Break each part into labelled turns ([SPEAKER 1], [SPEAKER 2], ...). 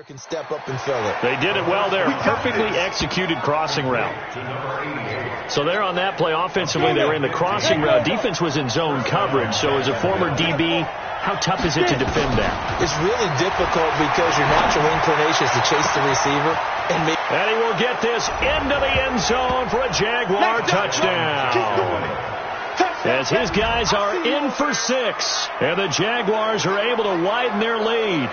[SPEAKER 1] Can step up and fill it.
[SPEAKER 2] They did it well there. Perfectly executed crossing route. So there on that play, offensively, they ran the crossing route. Defense was in zone coverage. So as a former DB, how tough is it to defend that?
[SPEAKER 1] It's really difficult because your natural inclination is to chase the receiver. And
[SPEAKER 2] he will get this into the end zone for a Jaguar touchdown. As his guys are in for 6. And the Jaguars are able to widen their lead.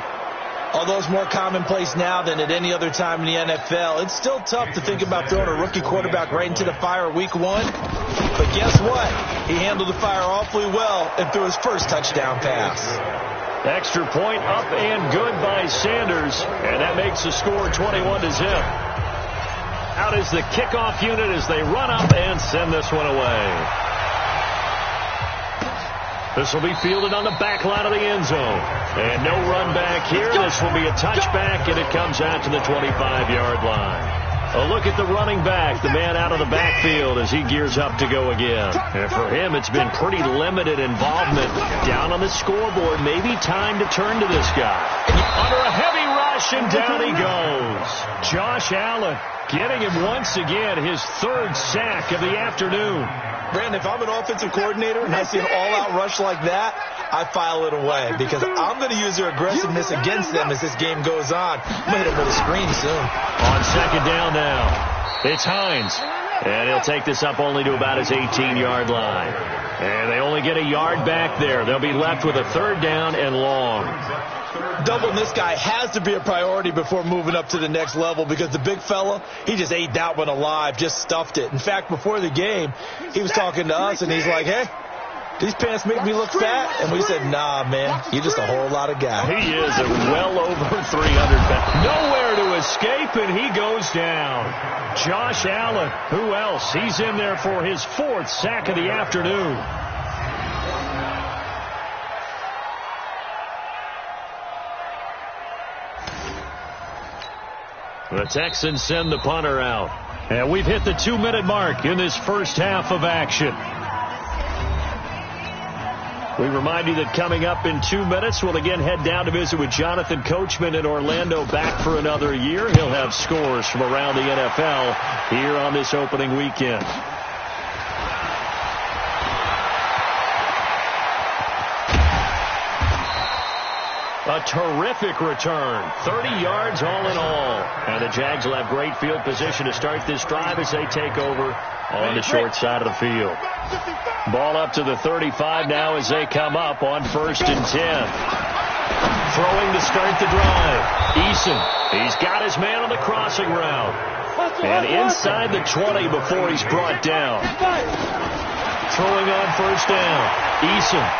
[SPEAKER 1] Although it's more commonplace now than at any other time in the NFL, it's still tough to think about throwing a rookie quarterback right into the fire week 1. But guess what? He handled the fire awfully well and threw his first touchdown pass.
[SPEAKER 2] Extra point up and good by Sanders, and that makes the score 21-0. Out is the kickoff unit as they run up and send this one away. This will be fielded on the back line of the end zone. And no run back here. This will be a touchback, and it comes out to the 25-yard line. A look at the running back, the man out of the backfield as he gears up to go again. And for him, it's been pretty limited involvement. Down on the scoreboard, maybe time to turn to this guy. Under a heavy rush, and down he goes. Josh Allen getting him once again, his 3rd sack of the afternoon.
[SPEAKER 1] Brandon, if I'm an offensive coordinator and I see an all-out rush like that, I file it away because I'm going to use their aggressiveness against them as this game goes on. I'm going to hit them with a screen soon.
[SPEAKER 2] On 2nd down now, it's Hines. And he'll take this up only to about his 18-yard line. And they only get a yard back there. They'll be left with a 3rd down and long.
[SPEAKER 1] Doubling this guy has to be a priority before moving up to the next level because the big fella, he just ate that one alive, just stuffed it. In fact, before the game, he was talking to us, and he's like, hey, these pants make me look fat? And we said, nah, man, you're just a whole lot of guy.
[SPEAKER 2] He is a well over 300 pounds. Nowhere to escape, and he goes down. Josh Allen, who else? He's in there for his 4th sack of the afternoon. The Texans send the punter out. And we've hit the 2-minute mark in this first half of action. We remind you that coming up in 2 minutes, we'll again head down to visit with Jonathan Coachman in Orlando, back for another year. He'll have scores from around the NFL here on this opening weekend. A terrific return. 30 yards all in all. And the Jags will have great field position to start this drive as they take over on the short side of the field. Ball up to the 35 now as they come up on 1st and 10. Throwing to start the drive. Eason. He's got his man on the crossing route. And inside the 20 before he's brought down. Throwing on 1st down. Eason.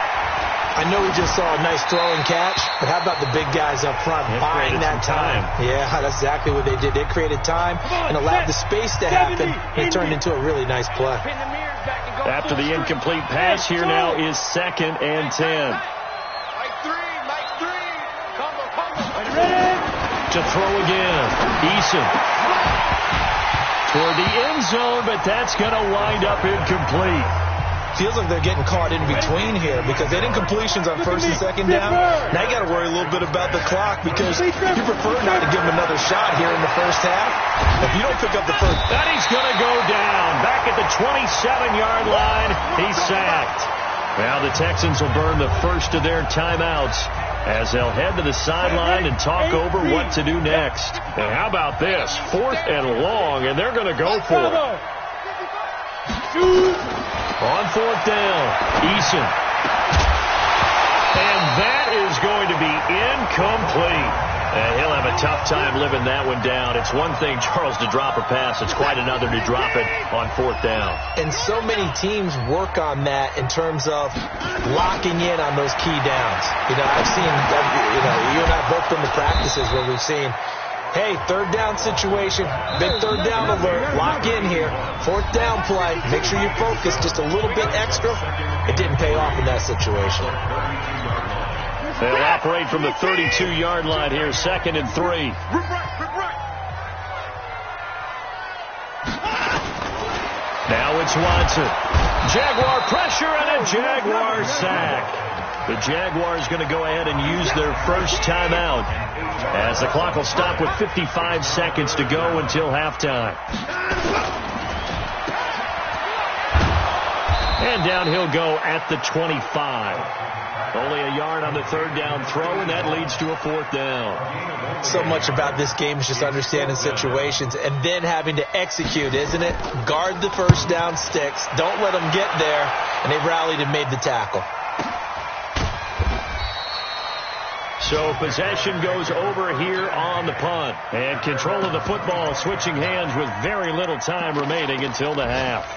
[SPEAKER 1] I know we just saw a nice throwing catch, but how about the big guys up front buying that time? Yeah, that's exactly what they did. They created time and allowed the space to happen. It turned into a really nice play.
[SPEAKER 2] After the incomplete pass, here now is 2nd and 10. To throw again. Eason. Toward the end zone, but that's going to wind up incomplete.
[SPEAKER 1] Feels like they're getting caught in between here because they did incompletions on 1st and 2nd down. Now you got to worry a little bit about the clock because you prefer not to give them another shot here in the first half. If you don't pick up the first...
[SPEAKER 2] That he's going to go down. Back at the 27-yard line, he's sacked. Now the Texans will burn the first of their timeouts as they'll head to the sideline and talk over what to do next. And how about this? 4th and long, and they're going to go for it. On 4th down, Eason. And that is going to be incomplete. And he'll have a tough time living that one down. It's one thing, Charles, to drop a pass. It's quite another to drop it on 4th down.
[SPEAKER 1] And so many teams work on that in terms of locking in on those key downs. You know, I've seen, you and I both been to practices where we've seen, hey, 3rd down situation, big 3rd down alert, lock in here, 4th down play, make sure you focus just a little bit extra. It didn't pay off in that situation.
[SPEAKER 2] They'll operate from the 32-yard line here, 2nd and 3. Now it's Watson. Jaguar pressure and a Jaguar sack. The Jaguars going to go ahead and use their first timeout as the clock will stop with 55 seconds to go until halftime. And down he'll go at the 25. Only a yard on the third down throw, and that leads to a fourth down.
[SPEAKER 1] So much about this game is just understanding situations and then having to execute, isn't it? Guard the first down sticks. Don't let them get there. And they rallied and made the tackle.
[SPEAKER 2] So possession goes over here on the punt. And control of the football switching hands with very little time remaining until the half.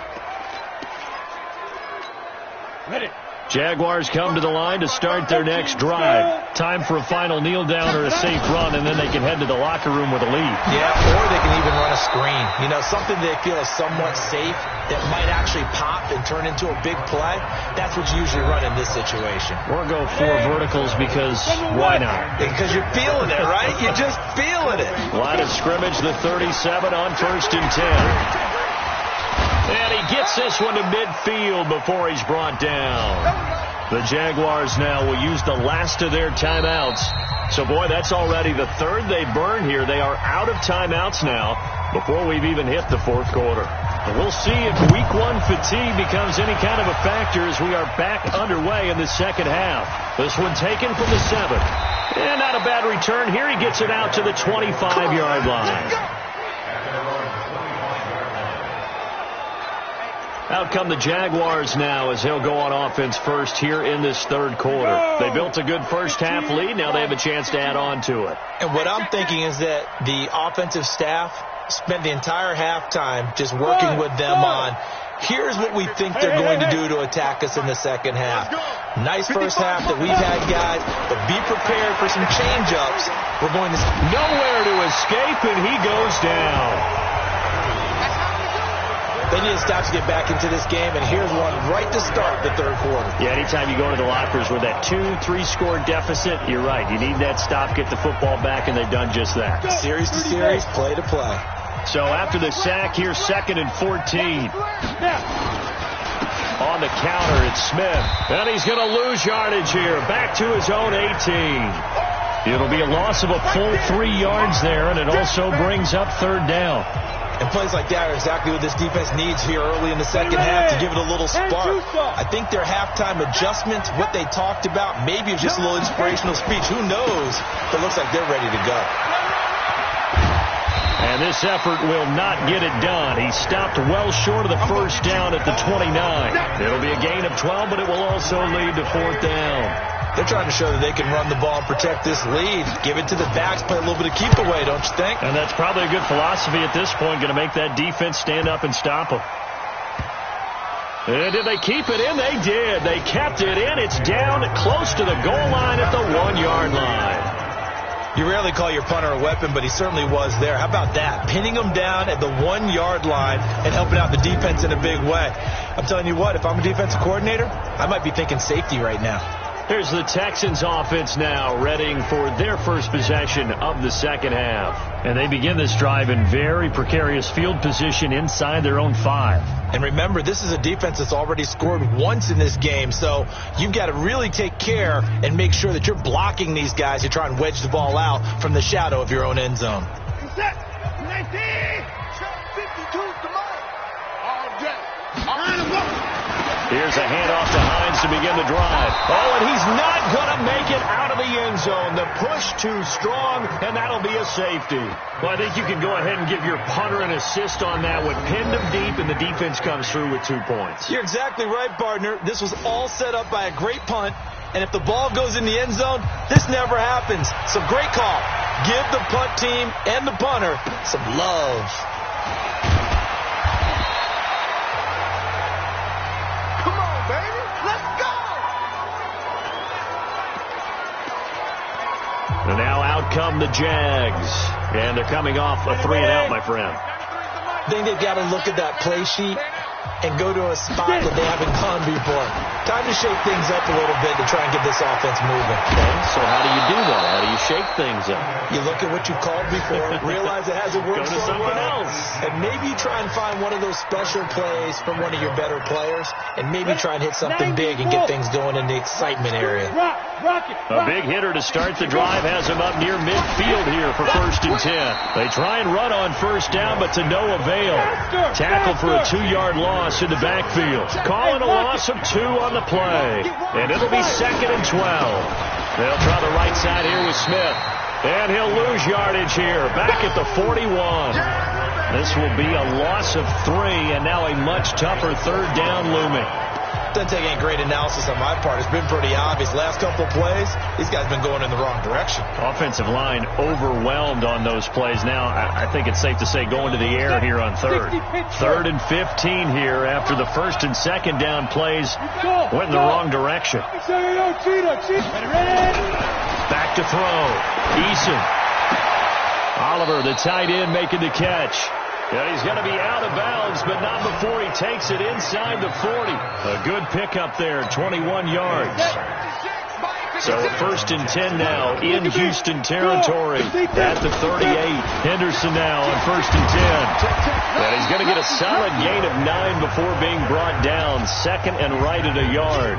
[SPEAKER 3] Ready.
[SPEAKER 2] Jaguars come to the line to start their next drive. Time for a final kneel down or a safe run, and then they can head to the locker room with a lead.
[SPEAKER 1] Yeah, or they can even run a screen. You know, something they feel is somewhat safe that might actually pop and turn into a big play. That's what you usually run in this situation.
[SPEAKER 2] Or go 4 verticals because why not?
[SPEAKER 1] Because you're feeling it, right? You're just feeling it.
[SPEAKER 2] Line of scrimmage, the 37 on 1st and 10. And he gets this one to midfield before he's brought down. The Jaguars now will use the last of their timeouts. So, boy, that's already the third they burn here. They are out of timeouts now before we've even hit the fourth quarter. And we'll see if Week 1 fatigue becomes any kind of a factor as we are back underway in the second half. This one taken from the 7. And not a bad return here. He gets it out to the 25-yard line. Out come the Jaguars now as they'll go on offense first here in this third quarter. They built a good first half lead. Now they have a chance to add on to it.
[SPEAKER 1] And what I'm thinking is that the offensive staff spent the entire halftime just working with them on, here's what we think they're going to do to attack us in the second half. Nice first half that we've had, guys, but be prepared for some change-ups. We're going to
[SPEAKER 2] nowhere to escape, and he goes down.
[SPEAKER 1] They need to stop to get back into this game, and here's one right to start the third quarter.
[SPEAKER 2] Yeah, anytime you go to the lockers with that 2-3 score deficit, you're right. You need that stop, get the football back, and they've done just that.
[SPEAKER 1] Series to series, play to play.
[SPEAKER 2] So after the sack, here's 2nd and 14. On the counter, it's Smith. And he's going to lose yardage here. Back to his own 18. It'll be a loss of a full 3 yards there, and it also brings up third down.
[SPEAKER 1] And plays like that are exactly what this defense needs here early in the second half to give it a little spark. I think their halftime adjustments, what they talked about, maybe it's just a little inspirational speech. Who knows? But it looks like they're ready to go.
[SPEAKER 2] And this effort will not get it done. He stopped well short of the first down at the 29. It'll be a gain of 12, but it will also lead to fourth down.
[SPEAKER 1] They're trying to show that they can run the ball and protect this lead. Give it to the backs, play a little bit of keep away, don't you think?
[SPEAKER 2] And that's probably a good philosophy at this point, going to make that defense stand up and stop them. And did they keep it in? They did. They kept it in. It's down close to the goal line at the 1-yard line.
[SPEAKER 1] You rarely call your punter a weapon, but he certainly was there. How about that? Pinning him down at the 1-yard line and helping out the defense in a big way. I'm telling you what, if I'm a defensive coordinator, I might be thinking safety right now.
[SPEAKER 2] Here's the Texans offense now, readying for their first possession of the second half. And they begin this drive in very precarious field position inside their own 5.
[SPEAKER 1] And remember, this is a defense that's already scored once in this game, so you've got to really take care and make sure that you're blocking these guys who try and wedge the ball out from the shadow of your own end zone.
[SPEAKER 3] Set. 19. 52 to all day. Line them up.
[SPEAKER 2] Here's a handoff to Hines to begin the drive. Oh, and he's not going to make it out of the end zone. The push too strong, and that'll be a safety. Well, I think you can go ahead and give your punter an assist on that one. Pinned him deep, and the defense comes through with 2 points.
[SPEAKER 1] You're exactly right, partner. This was all set up by a great punt, and if the ball goes in the end zone, this never happens. So great call. Give the punt team and the punter some love.
[SPEAKER 2] And now out come the Jags. And they're coming off a 3-and-out, my friend.
[SPEAKER 1] I think they've got to look at that play sheet and go to a spot that they haven't gone before. Time to shake things up a little bit to try and get this offense moving.
[SPEAKER 2] Okay, so how do you do that? How do you shake things up?
[SPEAKER 1] You look at what you called before, realize it hasn't worked
[SPEAKER 2] Go to something else.
[SPEAKER 1] and maybe try and find one of those special plays from one of your better players, and maybe try and hit something big and get things going in the excitement area.
[SPEAKER 2] A big hitter to start the drive has him up near midfield here for 1st and 10. They try and run on 1st down, but to no avail. Tackle for a 2-yard loss in the backfield. Calling a loss of 2 on the play. And it'll be 2nd and 12. They'll try the right side here with Smith. And he'll lose yardage here. Back at the 41. This will be a loss of 3, and now a much tougher 3rd down looming.
[SPEAKER 1] Doesn't take any great analysis on my part. It's been pretty obvious. Last couple of plays, these guys have been going in the wrong direction.
[SPEAKER 2] Offensive line overwhelmed on those plays. Now, I think it's safe to say going to the air here on 3rd. 3rd and 15 here after the 1st and 2nd down plays went in the wrong direction. Back to throw. Eason. Oliver, the tight end, making the catch. Yeah, he's going to be out of bounds, but not before he takes it inside the 40. A good pickup there, 21 yards. So a 1st and 10 now in Houston territory at the 38. Henderson now on 1st and 10. And he's going to get a solid gain of 9 before being brought down. 2nd and right at a yard.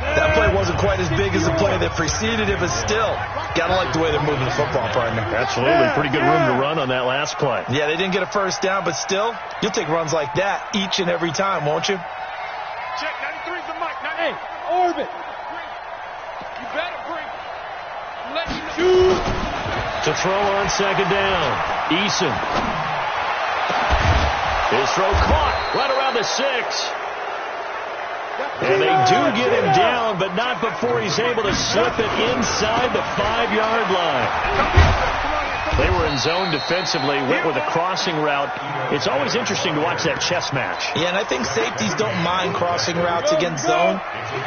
[SPEAKER 1] That play wasn't quite as big as the play that preceded it, but still, gotta like the way they're moving the football, partner.
[SPEAKER 2] Absolutely. Pretty good room to run on that last play.
[SPEAKER 1] Yeah, they didn't get a 1st down, but still, you'll take runs like that each and every time, won't you?
[SPEAKER 3] Check, 93's the mic. Hey, Orbit. You better bring. I'm letting you know.
[SPEAKER 2] To throw on 2nd down. Eason. His throw caught right around the 6. And they do get him down, but not before he's able to slip it inside the 5-yard line. They were in zone defensively, went with a crossing route. It's always interesting to watch that chess match.
[SPEAKER 1] Yeah, and I think safeties don't mind crossing routes against zone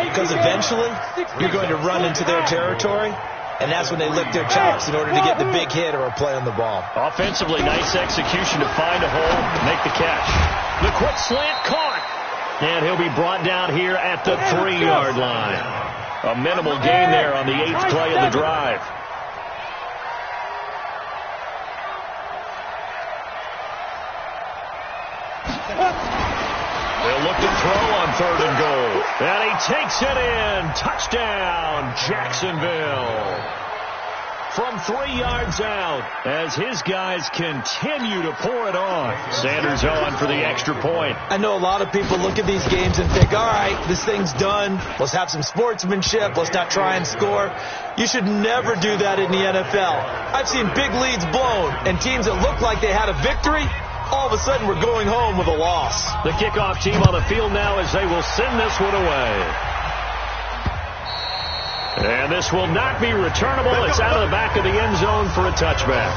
[SPEAKER 1] because eventually you're going to run into their territory, and that's when they lick their chops in order to get the big hit or a play on the ball.
[SPEAKER 2] Offensively, nice execution to find a hole, make the catch. The quick slant caught. And he'll be brought down here at the 3-yard line. A minimal gain there on the 8th play of the drive. They'll look to throw on 3rd and goal. And he takes it in. Touchdown, Jacksonville. From 3 yards out as his guys continue to pour it on. Sanders on for the extra point.
[SPEAKER 1] I know a lot of people look at these games and think, all right, this thing's done. Let's have some sportsmanship. Let's not try and score. You should never do that in the NFL. I've seen big leads blown and teams that look like they had a victory, all of a sudden we're going home with a loss.
[SPEAKER 2] The kickoff team on the field now as they will send this one away. And this will not be returnable. It's out of the back of the end zone for a touchback.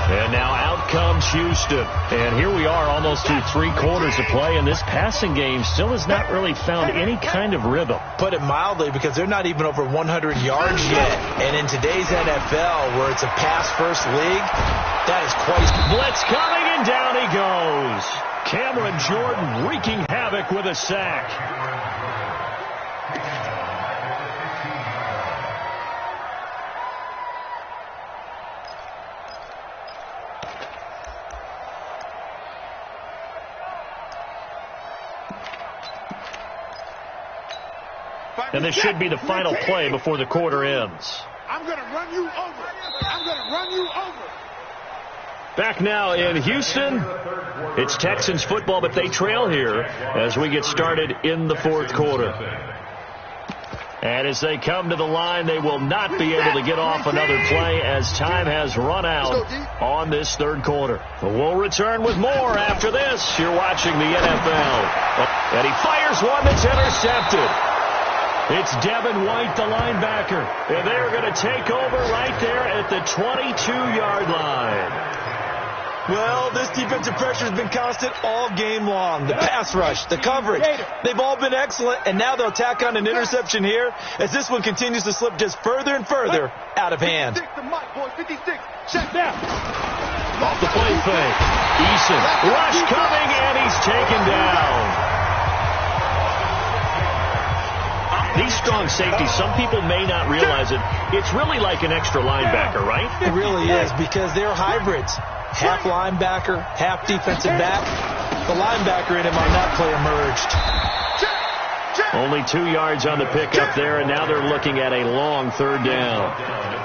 [SPEAKER 2] And now out comes Houston. And here we are almost through 3 quarters of play, and this passing game still has not really found any kind of rhythm.
[SPEAKER 1] Put it mildly, because they're not even over 100 yards yet. And in today's NFL, where it's a pass-first league, that is quite...
[SPEAKER 2] Blitz coming, and down he goes. Cameron Jordan wreaking havoc with a sack. And this should be the final play before the quarter ends.
[SPEAKER 3] I'm going to run you over. I'm going to run you over.
[SPEAKER 2] Back now in Houston, it's Texans football, but they trail here as we get started in the 4th quarter. And as they come to the line, they will not be able to get off another play as time has run out on this 3rd quarter. But we'll return with more after this. You're watching the NFL. And he fires one that's intercepted. It's Devin White, the linebacker. And they're going to take over right there at the 22-yard line.
[SPEAKER 1] Well, this defensive pressure has been constant all game long. The pass rush, the coverage, they've all been excellent, and now they'll tack on an interception here as this one continues to slip just further and further out of hand.
[SPEAKER 3] 56, the mic, boys, 56. Check down.
[SPEAKER 2] Off the play fake. Eason. Rush coming, and he's taken down. These strong safeties, some people may not realize it. It's really like an extra linebacker, right?
[SPEAKER 1] It really is, because they're hybrids. Half linebacker, half defensive back. The linebacker in him on that play emerged.
[SPEAKER 2] Only 2 yards on the pickup there, and now they're looking at a long third down.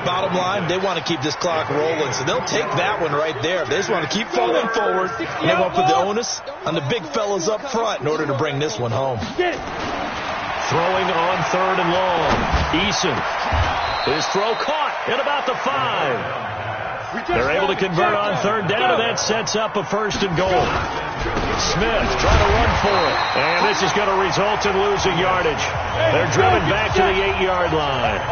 [SPEAKER 1] Bottom line, they want to keep this clock rolling, so they'll take that one right there. They just want to keep falling forward, and they want to put the onus on the big fellas up front in order to bring this one home.
[SPEAKER 2] Throwing on third and long. Eason. His throw caught at about the 5. They're able to convert on third down, and that sets up a first and goal. Smith trying to run for it. And this is going to result in losing yardage. They're driven back to the 8-yard line.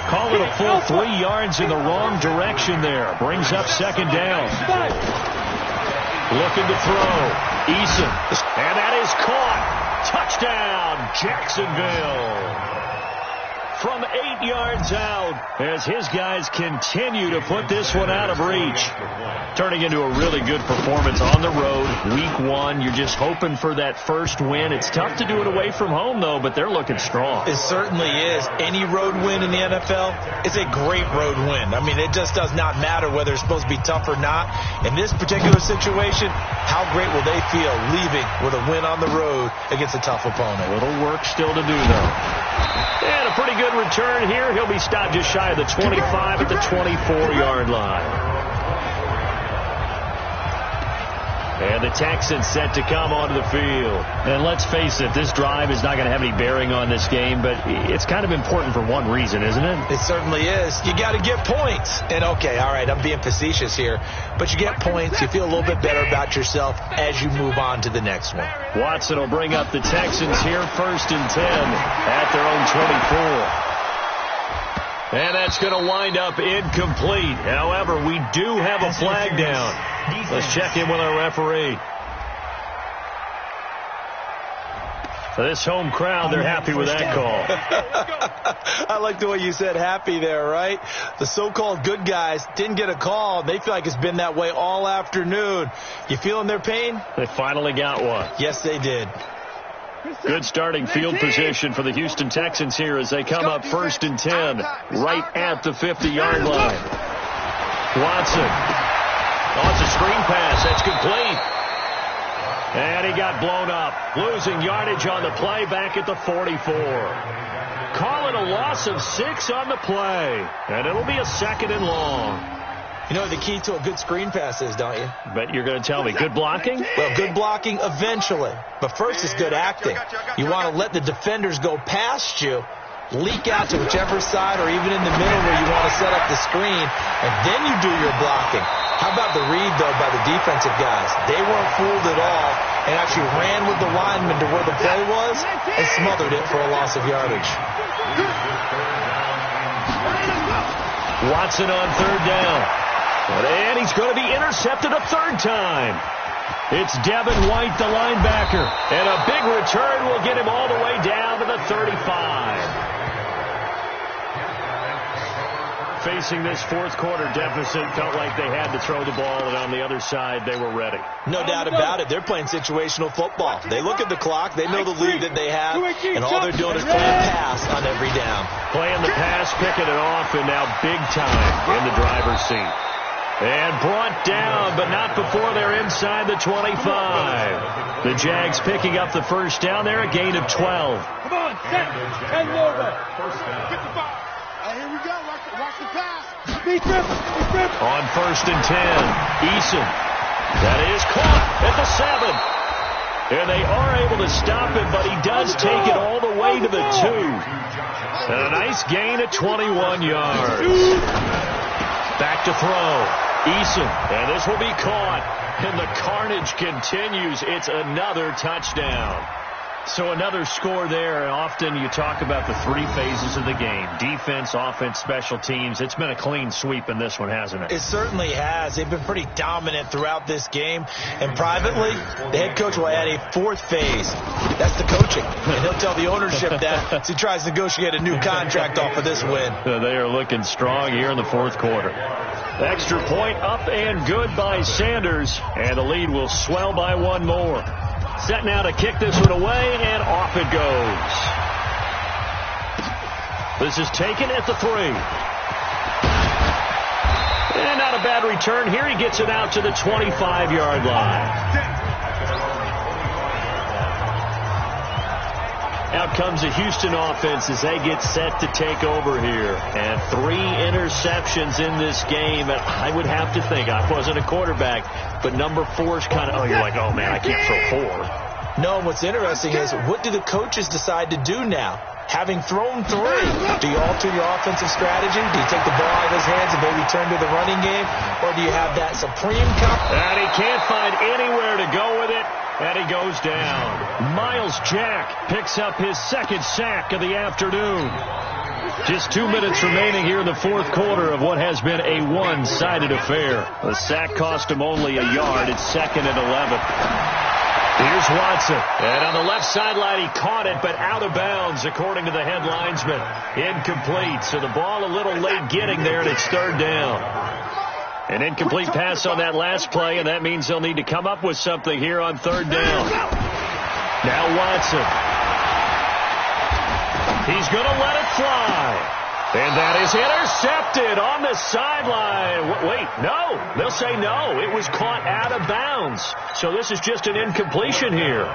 [SPEAKER 2] Call it a full 3 yards in the wrong direction there. Brings up second down. Looking to throw. Eason. And that is caught. Touchdown, Jacksonville. From 8 yards out, as his guys continue to put this one out of reach. Turning into a really good performance on the road. Week 1, you're just hoping for that first win. It's tough to do it away from home, though, but they're looking strong.
[SPEAKER 1] It certainly is. Any road win in the NFL is a great road win. I mean, it just does not matter whether it's supposed to be tough or not. In this particular situation, how great will they feel leaving with a win on the road against a tough opponent?
[SPEAKER 2] A little work still to do, though. And a pretty good return here. He'll be stopped just shy of the 25 at the 24-yard line. And the Texans set to come onto the field. And let's face it, this drive is not going to have any bearing on this game, but it's kind of important for one reason, isn't it?
[SPEAKER 1] It certainly is. You got to get points. And, okay, all right, I'm being facetious here, but you get points. You feel a little bit better about yourself as you move on to the next one.
[SPEAKER 2] Watson will bring up the Texans here, 1st and 10 at their own 24. And that's going to wind up incomplete. However, we do have a flag down. Let's check in with our referee. For this home crowd, they're happy with that call.
[SPEAKER 1] I like the way you said happy there, right? The so-called good guys didn't get a call. They feel like it's been that way all afternoon. You feeling their pain?
[SPEAKER 2] They finally got one.
[SPEAKER 1] Yes, they did.
[SPEAKER 2] Good starting field position for the Houston Texans here as they come up 1st and 10 right at the 50-yard line. Watson. Oh, it's a screen pass. That's complete. And he got blown up. Losing yardage on the play back at the 44. Call it a loss of 6 on the play. And it'll be a 2nd and long.
[SPEAKER 1] You know what the key to a good screen pass is, don't you?
[SPEAKER 2] Bet you're going to tell me. Good blocking?
[SPEAKER 1] Well, good blocking eventually. But first is good acting. You want to let the defenders go past you, leak out to whichever side or even in the middle where you want to set up the screen, and then you do your blocking. How about the read, though, by the defensive guys? They weren't fooled at all and actually ran with the lineman to where the play was and smothered it for a loss of yardage.
[SPEAKER 2] Watson on third down. And he's going to be intercepted a 3rd time. It's Devin White, the linebacker. And a big return will get him all the way down to the 35. Facing this 4th quarter deficit, felt like they had to throw the ball, and on the other side, they were ready.
[SPEAKER 1] No doubt about it. They're playing situational football. They look at the clock. They know the lead that they have, and all they're doing is playing pass on every down.
[SPEAKER 2] Playing the pass, picking it off, and now big time in the driver's seat. And brought down, but not before they're inside the 25. The Jags picking up the first down there, a gain of 12.
[SPEAKER 3] Come on, set, and logo. First down. 55. Here we go. Watch the pass.
[SPEAKER 2] On 1st and 10, Eason. That is caught at the 7. And they are able to stop him, but he does take it all the way to the 2. And a nice gain of 21 yards. Back to throw. Eason. And this will be caught. And the carnage continues. It's another touchdown. So another score there, and often you talk about the three phases of the game: defense, offense, special teams. It's been a clean sweep in this one, hasn't it?
[SPEAKER 1] It certainly has. They've been pretty dominant throughout this game. And privately, the head coach will add a fourth phase. That's the coaching. And he'll tell the ownership that as he tries to negotiate a new contract off of this win.
[SPEAKER 2] They are looking strong here in the fourth quarter. Extra point up and good by Sanders, and the lead will swell by one more. Set now to kick this one away, and off it goes. This is taken at the 3. And not a bad return here. He gets it out to the 25-yard line. Out comes the Houston offense as they get set to take over here. And 3 interceptions in this game. And I would have to think, I wasn't a quarterback, but number 4 is kind of, oh, you're like, oh, man, I can't throw 4.
[SPEAKER 1] No, and what's interesting is, what do the coaches decide to do now? Having thrown 3, do you alter your offensive strategy? Do you take the ball out of his hands and maybe turn to the running game? Or do you have that supreme
[SPEAKER 2] And he can't find anywhere to go with it. And he goes down. Miles Jack picks up his second sack of the afternoon. Just 2 minutes remaining here in the fourth quarter of what has been a one-sided affair. The sack cost him only a yard. It's 2nd and 11. Here's Watson. And on the left sideline, he caught it, but out of bounds, according to the head linesman. Incomplete. So the ball a little late getting there, and it's 3rd down. An incomplete pass on that last play, and that means they'll need to come up with something here on 3rd down. Now Watson. He's going to let it fly. And that is intercepted on the sideline. Wait, no. They'll say no. It was caught out of bounds. So this is just an incompletion here.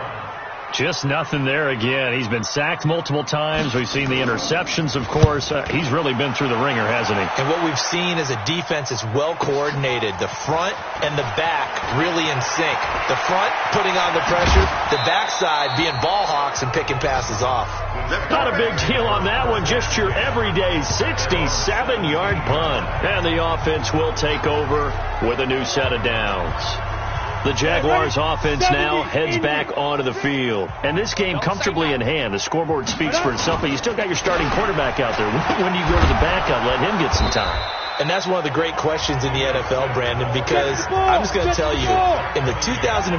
[SPEAKER 2] Just nothing there again. He's been sacked multiple times. We've seen the interceptions, of course. He's really been through the ringer, hasn't he?
[SPEAKER 1] And what we've seen is a defense is well coordinated. The front and the back really in sync. The front putting on the pressure. The backside being ball hawks and picking passes off.
[SPEAKER 2] Not a big deal on that one. Just your everyday 67-yard punt. And the offense will take over with a new set of downs. The Jaguars offense now heads back onto the field. And this game comfortably in hand. The scoreboard speaks for itself, but you still got your starting quarterback out there. When do you go to the backup, let him get some time?
[SPEAKER 1] And that's one of the great questions in the NFL, Brandon, because I'm just going to tell you, in the 2015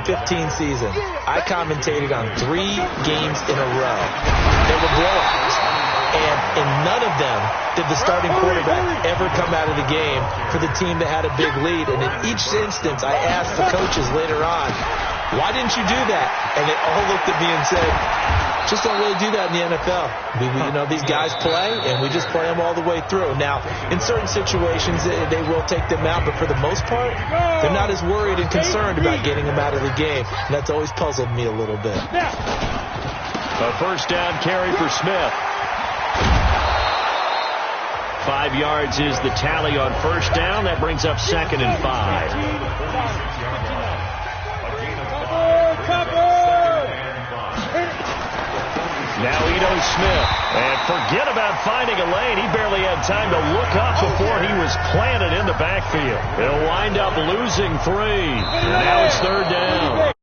[SPEAKER 1] season, I commentated on 3 games in a row. They were blowouts. And in none of them did the starting quarterback ever come out of the game for the team that had a big lead. And in each instance, I asked the coaches later on, why didn't you do that? And they all looked at me and said, just don't really do that in the NFL. These guys play, and we just play them all the way through. Now, in certain situations, they will take them out, but for the most part, they're not as worried and concerned about getting them out of the game. And that's always puzzled me a little bit.
[SPEAKER 2] A first down carry for Smith. 5 yards is the tally on first down. That brings up 2nd and 5. Now Ito Smith. And forget about finding a lane. He barely had time to look up before he was planted in the backfield. He'll wind up losing 3. Now it's 3rd down.